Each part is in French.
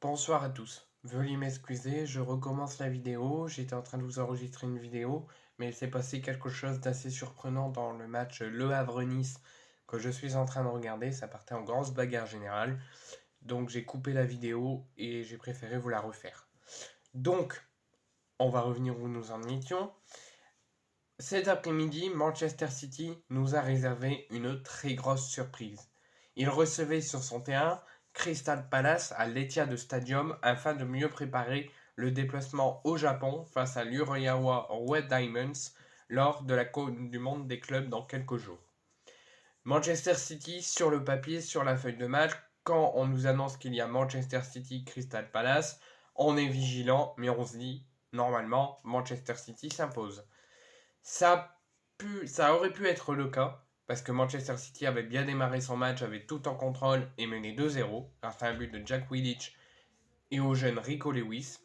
Bonsoir à tous. Veuillez m'excuser, je recommence la vidéo. J'étais en train de vous enregistrer une vidéo, mais il s'est passé quelque chose d'assez surprenant dans le match Le Havre-Nice que je suis en train de regarder. Ça partait en grosse bagarre générale. Donc j'ai coupé la vidéo et j'ai préféré vous la refaire. Donc, on va revenir où nous en étions. Cet après-midi, Manchester City nous a réservé une très grosse surprise. Il recevait sur son terrain Crystal Palace à l'Etihad Stadium afin de mieux préparer le déplacement au Japon face à l'Urawa Red Diamonds lors de la Coupe du Monde des clubs dans quelques jours. Manchester City, sur le papier, sur la feuille de match, quand on nous annonce qu'il y a Manchester City Crystal Palace, on est vigilant, mais on se dit, normalement, Manchester City s'impose. Ça aurait pu être le cas, parce que Manchester City avait bien démarré son match, avait tout en contrôle et mené 2-0, grâce à un but de Jack Willich et au jeune Rico Lewis.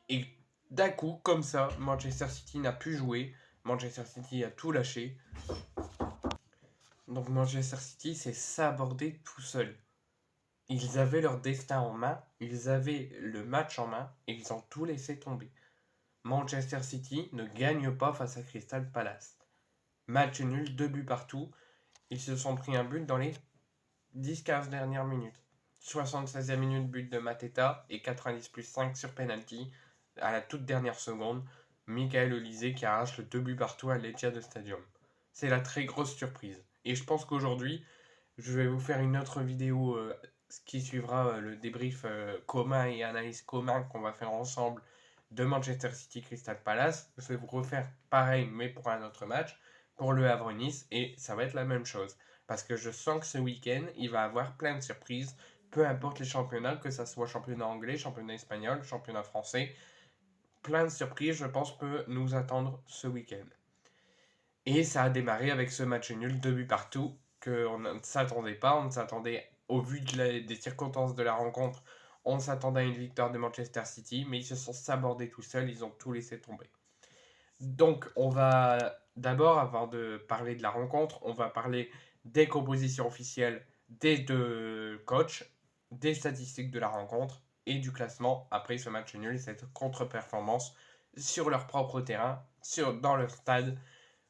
Et d'un coup, comme ça, Manchester City n'a pu jouer. Manchester City a tout lâché. Donc Manchester City s'est sabordé tout seul. Ils avaient leur destin en main, ils avaient le match en main et ils ont tout laissé tomber. Manchester City ne gagne pas face à Crystal Palace. Match nul, 2 buts partout. Ils se sont pris un but dans les 10-15 dernières minutes. 76e minute, but de Mateta et 90 plus 5 sur penalty à la toute dernière seconde. Michael Olise qui arrache le 2 buts partout à l'Etihad Stadium. C'est la très grosse surprise. Et je pense qu'aujourd'hui, je vais vous faire une autre vidéo qui suivra le débrief commun et analyse commun qu'on va faire ensemble de Manchester City Crystal Palace. Je vais vous refaire pareil, mais pour un autre match, pour le Havre-Nice, et ça va être la même chose. Parce que je sens que ce week-end, il va avoir plein de surprises, peu importe les championnats, que ce soit championnat anglais, championnat espagnol, championnat français. Plein de surprises, je pense, peut nous attendre ce week-end. Et ça a démarré avec ce match nul, 2 buts partout, qu'on ne s'attendait pas. On ne s'attendait, au vu des circonstances de la rencontre, on s'attendait à une victoire de Manchester City, mais ils se sont sabordés tout seuls, ils ont tout laissé tomber. Donc, on va d'abord, avant de parler de la rencontre, on va parler des compositions officielles des deux coachs, des statistiques de la rencontre et du classement après ce match nul, cette contre-performance sur leur propre terrain, dans leur stade,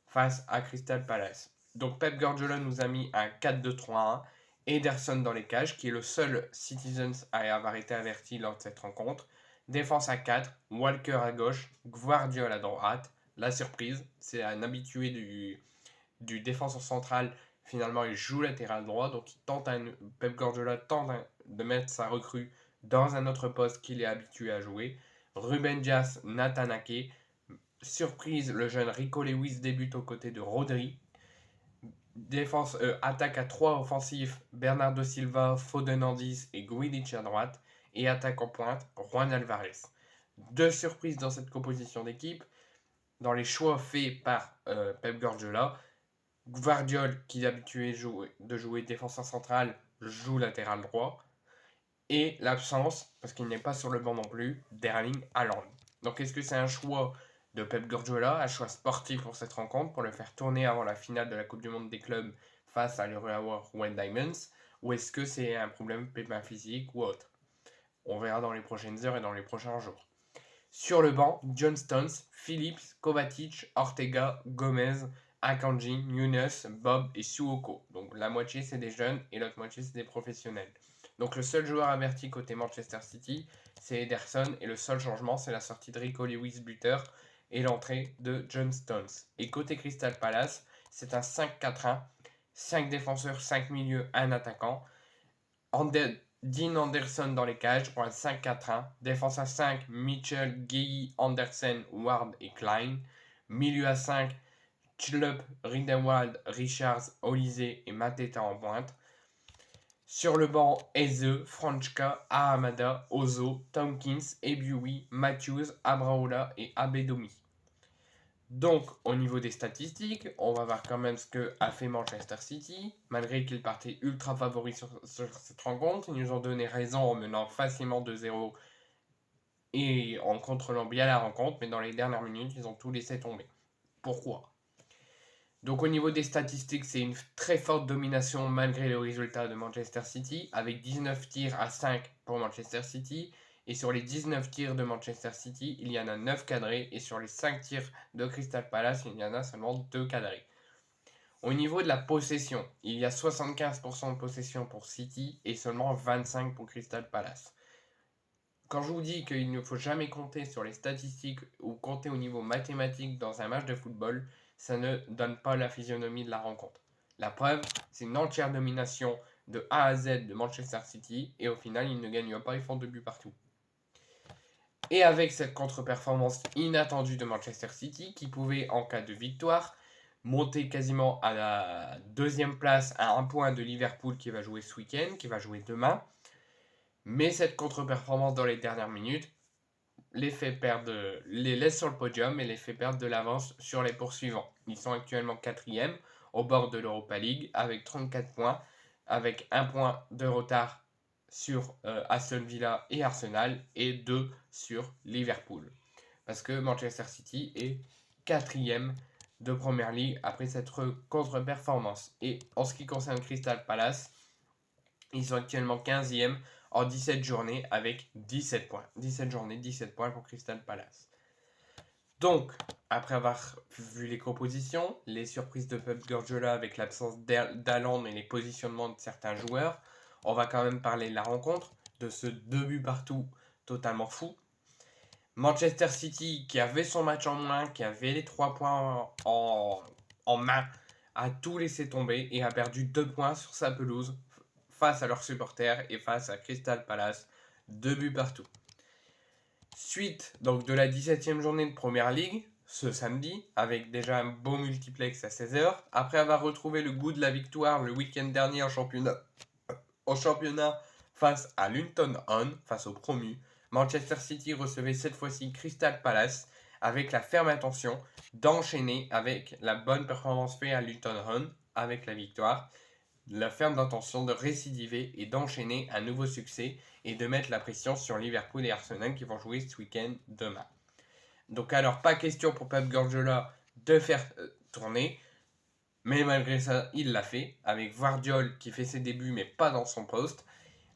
face à Crystal Palace. Donc Pep Guardiola nous a mis un 4-2-3-1. Ederson dans les cages, qui est le seul Citizens à avoir été averti lors de cette rencontre. Défense à 4, Walker à gauche, Guardiola à droite. La surprise, c'est un habitué du défenseur central. Finalement, il joue latéral droit, donc Pep Guardiola tente de mettre sa recrue dans un autre poste qu'il est habitué à jouer. Ruben Dias, Nathan Ake. Surprise, le jeune Rico Lewis débute aux côtés de Rodri. Attaque à 3 offensifs, Bernardo Silva, Foden en 10 et Guilic à droite. Et attaque en pointe, Juan Alvarez. Deux surprises dans cette composition d'équipe. Dans les choix faits par Pep Guardiola, Guardiol, qui est habitué de jouer défenseur central, joue latéral droit. Et l'absence, parce qu'il n'est pas sur le banc non plus, d'Erling Haaland. Donc est-ce que c'est un choix de Pep Guardiola, un choix sportif pour cette rencontre, pour le faire tourner avant la finale de la Coupe du Monde des clubs face à l'Urawa Red Diamonds, ou est-ce que c'est un problème pépin physique ou autre? On verra dans les prochaines heures et dans les prochains jours. Sur le banc, John Stones, Phillips, Kovacic, Ortega, Gomez, Akanji, Nunes, Bob et Suoko. Donc la moitié c'est des jeunes et l'autre moitié c'est des professionnels. Donc le seul joueur averti côté Manchester City, c'est Ederson et le seul changement c'est la sortie de Rico Lewis buteur et l'entrée de John Stones. Et côté Crystal Palace, c'est un 5-4-1, 5 défenseurs, 5 milieux, 1 attaquant. Dean Anderson dans les cages pour un 5-4-1. Défense à 5, Mitchell, Gay, Anderson, Ward et Klein. Milieu à 5, Chlup, Ridewald, Richards, Olise et Mateta en pointe. Sur le banc, Eze, Franchka, Ahamada, Ozo, Tompkins, Ebiui, Matthews, Abraola et Abedomi. Donc, au niveau des statistiques, on va voir quand même ce que a fait Manchester City. Malgré qu'ils partaient ultra favoris sur cette rencontre, ils nous ont donné raison en menant facilement 2-0 et en contrôlant bien la rencontre, mais dans les dernières minutes, ils ont tout laissé tomber. Pourquoi? Donc au niveau des statistiques, c'est une très forte domination malgré le résultat de Manchester City, avec 19 tirs à 5 pour Manchester City. Et sur les 19 tirs de Manchester City, il y en a 9 cadrés. Et sur les 5 tirs de Crystal Palace, il y en a seulement 2 cadrés. Au niveau de la possession, il y a 75% de possession pour City et seulement 25% pour Crystal Palace. Quand je vous dis qu'il ne faut jamais compter sur les statistiques ou compter au niveau mathématique dans un match de football, ça ne donne pas la physionomie de la rencontre. La preuve, c'est une entière domination de A à Z de Manchester City et au final, ils ne gagnent pas, ils font 2 buts partout. Et avec cette contre-performance inattendue de Manchester City, qui pouvait, en cas de victoire, monter quasiment à la deuxième place à un point de Liverpool qui va jouer ce week-end, qui va jouer demain. Mais cette contre-performance dans les dernières minutes les laisse sur le podium et les fait perdre de l'avance sur les poursuivants. Ils sont actuellement 4e au bord de l'Europa League avec 34 points, avec 1 point de retard sur Aston Villa et Arsenal et 2 sur Liverpool. Parce que Manchester City est 4e de Premier League après cette contre-performance. Et en ce qui concerne Crystal Palace, ils sont actuellement 15e en 17 journées avec 17 points. 17 journées, 17 points pour Crystal Palace. Donc, après avoir vu les compositions, les surprises de Pep Guardiola avec l'absence d'Haaland et les positionnements de certains joueurs, on va quand même parler de la rencontre, de ce 2 buts partout totalement fou. Manchester City, qui avait son match en main, qui avait les 3 points en main, a tout laissé tomber et a perdu 2 points sur sa pelouse face à leurs supporters et face à Crystal Palace. 2 buts partout. Suite donc de la 17e journée de Premier League, ce samedi, avec déjà un beau multiplex à 16h, après avoir retrouvé le goût de la victoire le week-end dernier en championnat face à Luton Town, face au promu, Manchester City recevait cette fois-ci Crystal Palace avec la ferme intention d'enchaîner avec la bonne performance faite à Luton Town avec la victoire, la ferme intention de récidiver et d'enchaîner un nouveau succès et de mettre la pression sur Liverpool et Arsenal qui vont jouer ce week-end demain. Donc alors pas question pour Pep Guardiola de faire tourner, mais malgré ça il l'a fait avec Guardiola qui fait ses débuts mais pas dans son poste,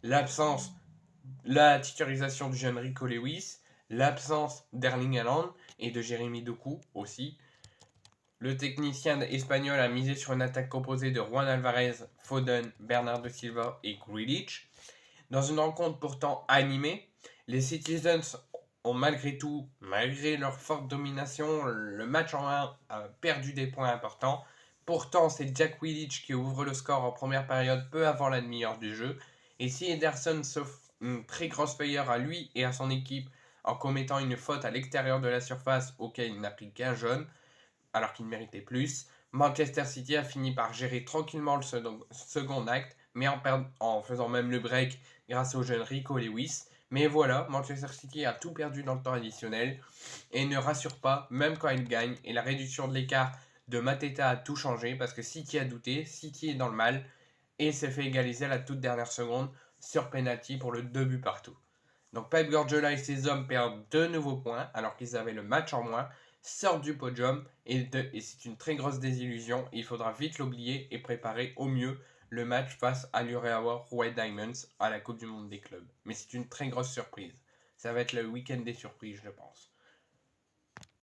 la titularisation du jeune Rico Lewis, l'absence d'Erling Haaland et de Jeremy Doku aussi. Le technicien espagnol a misé sur une attaque composée de Juan Alvarez, Foden, Bernardo Silva et Grealish. Dans une rencontre pourtant animée, les Citizens ont malgré tout, malgré leur forte domination, le match en main a perdu des points importants. Pourtant, c'est Jack Grealish qui ouvre le score en première période peu avant la demi-heure du jeu. Et si Ederson s'offre une très grosse frayeur à lui et à son équipe en commettant une faute à l'extérieur de la surface auquel il n'a pris qu'un jaune, alors qu'il méritait plus, Manchester City a fini par gérer tranquillement le second acte, mais en faisant même le break grâce au jeune Rico Lewis. Mais voilà, Manchester City a tout perdu dans le temps additionnel et ne rassure pas, même quand il gagne. Et la réduction de l'écart de Mateta a tout changé parce que City a douté, City est dans le mal et s'est fait égaliser à la toute dernière seconde sur penalty pour le 2 buts partout. Donc Pep Guardiola et ses hommes perdent 2 nouveaux points alors qu'ils avaient le match en moins, sortent du podium et c'est une très grosse désillusion. Il faudra vite l'oublier et préparer au mieux le match face à l'Urawa Red Diamonds à la Coupe du Monde des clubs. Mais c'est une très grosse surprise. Ça va être le week-end des surprises, je pense.